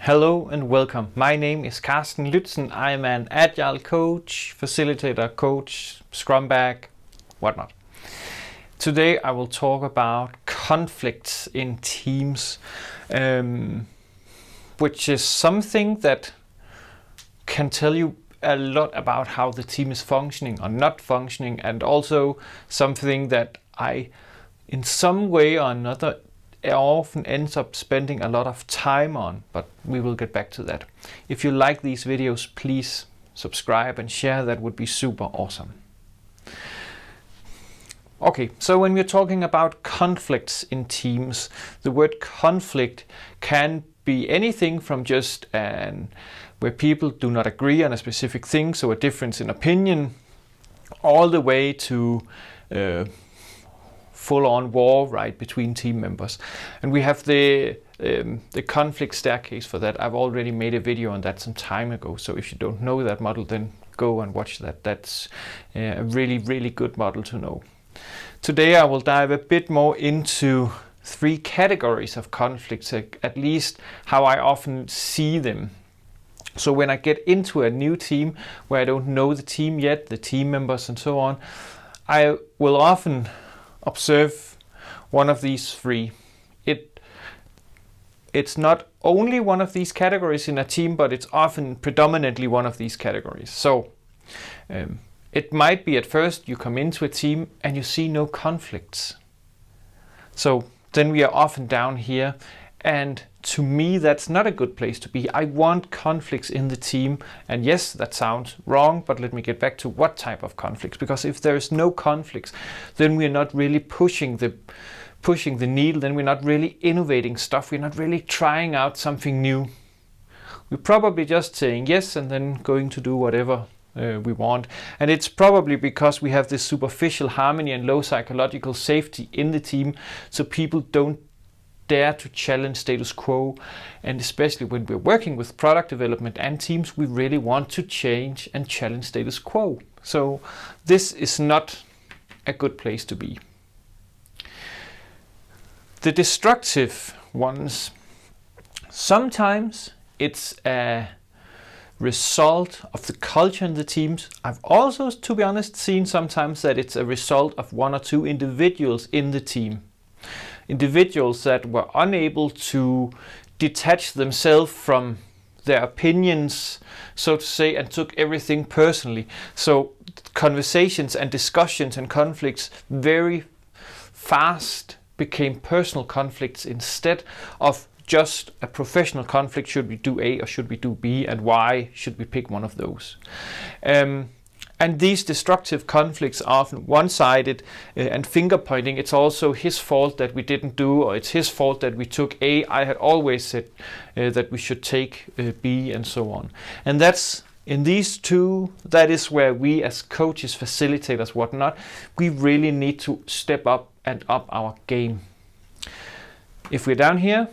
Hello and welcome. My name is Carsten Lützen. I'm an agile coach, facilitator, coach, scrum bag, whatnot. Today I will talk about conflicts in teams, which is something that can tell you a lot about how the team is functioning or not functioning, and also something that I, in some way or another, often ends up spending a lot of time on, but we will get back to that. If you like these videos, please subscribe and share. That would be super awesome. Okay, so when we're talking about conflicts in teams, the word conflict can be anything from just where people do not agree on a specific thing, so a difference in opinion, all the way to full-on war, right, between team members. And we have the conflict staircase for that. I've already made a video on that some time ago, so if you don't know that model, then go and watch that. That's a really, really good model to know. Today I will dive a bit more into three categories of conflicts, at least how I often see them. So when I get into a new team where I don't know the team yet, the team members and so on, I will often observe one of these three. It's not only one of these categories in a team, but it's often predominantly one of these categories. So it might be at first you come into a team and you see no conflicts. So then we are often down here, and to me that's not a good place to be. I want conflicts in the team, and yes, that sounds wrong, but let me get back to what type of conflicts, because if there is no conflicts, then we're not really pushing the needle, then we're not really innovating stuff, we're not really trying out something new. We're probably just saying yes and then going to do whatever we want. And it's probably because we have this superficial harmony and low psychological safety in the team, so people don't dare to challenge status quo. And especially when we're working with product development and teams, we really want to change and challenge status quo. So this is not a good place to be. The destructive ones, sometimes it's a result of the culture in the teams. I've also, to be honest, seen sometimes that it's a result of one or two individuals in the team. Individuals that were unable to detach themselves from their opinions, so to say, and took everything personally. So conversations and discussions and conflicts very fast became personal conflicts instead of just a professional conflict. Should we do A or should we do B, and why should we pick one of those? And these destructive conflicts are often one-sided and finger-pointing. It's also his fault that we didn't do, or it's his fault that we took A. I had always said that we should take B, and so on. And that's, in these two, that is where we as coaches, facilitators, whatnot, we really need to step up and up our game. If we're down here,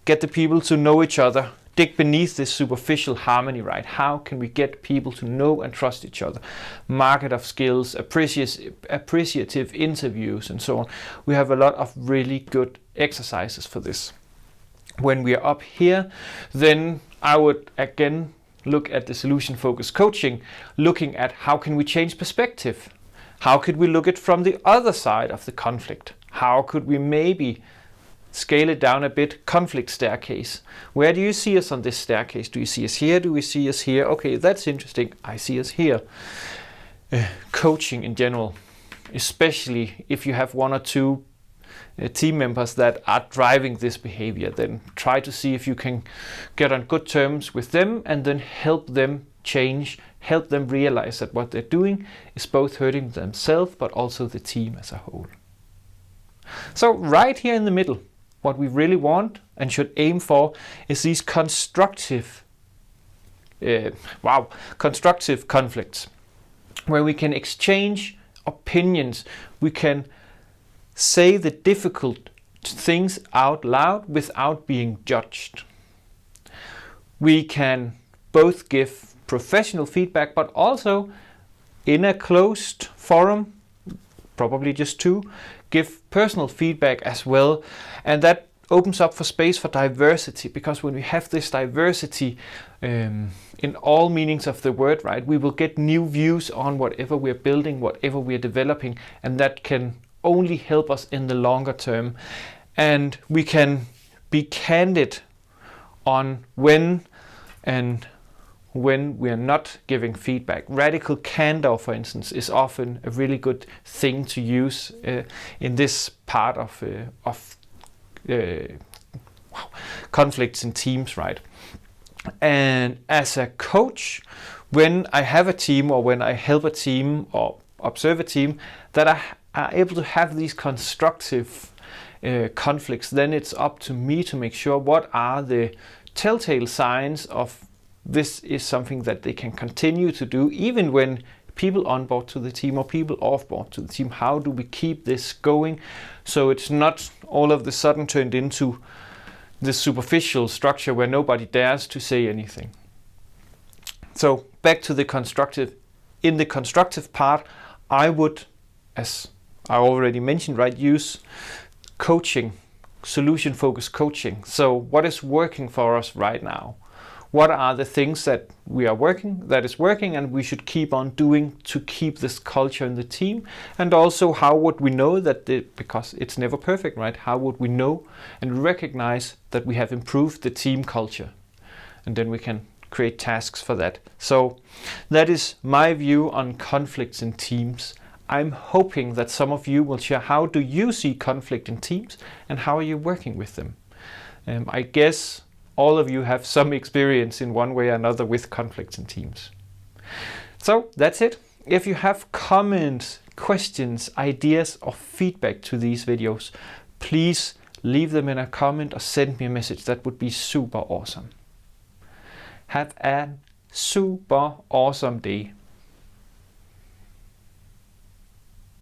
get the people to know each other. Dig beneath this superficial harmony, right? How can we get people to know and trust each other? Market of skills, appreciative interviews, and so on. We have a lot of really good exercises for this. When we are up here, then I would again look at the solution-focused coaching, looking at how can we change perspective? How could we look at from the other side of the conflict? How could we maybe scale it down a bit? Conflict staircase. Where do you see us on this staircase? Do you see us here? Do we see us here? Okay, that's interesting. I see us here. Coaching in general, especially if you have one or two team members that are driving this behavior, then try to see if you can get on good terms with them and then help them change, help them realize that what they're doing is both hurting themselves but also the team as a whole. So right here in the middle, what we really want and should aim for is these constructive conflicts, where we can exchange opinions, we can say the difficult things out loud without being judged. We can both give professional feedback, but also in a closed forum, probably just two, give personal feedback as well. And that opens up for space for diversity, because when we have this diversity in all meanings of the word, right, we will get new views on whatever we're building, whatever we're developing, and that can only help us in the longer term. And we can be candid on when we are not giving feedback. Radical candor, for instance, is often a really good thing to use in this part of conflicts in teams, right? And as a coach, when I have a team, or when I help a team or observe a team that are able to have these constructive conflicts, then it's up to me to make sure what are the telltale signs of this is something that they can continue to do even when people on board to the team or people off board to the team. How do we keep this going so it's not all of a sudden turned into this superficial structure where nobody dares to say anything? So back to the constructive. In the constructive part, I would, as I already mentioned, right, use coaching, solution-focused coaching. So what is working for us right now? What are the things that is working and we should keep on doing to keep this culture in the team? And also, how would we know that, because it's never perfect, right? How would we know and recognize that we have improved the team culture? And then we can create tasks for that. So that is my view on conflicts in teams. I'm hoping that some of you will share, how do you see conflict in teams and how are you working with them? I guess all of you have some experience in one way or another with conflicts in teams. So that's it. If you have comments, questions, ideas, or feedback to these videos, please leave them in a comment or send me a message. That would be super awesome. Have a super awesome day.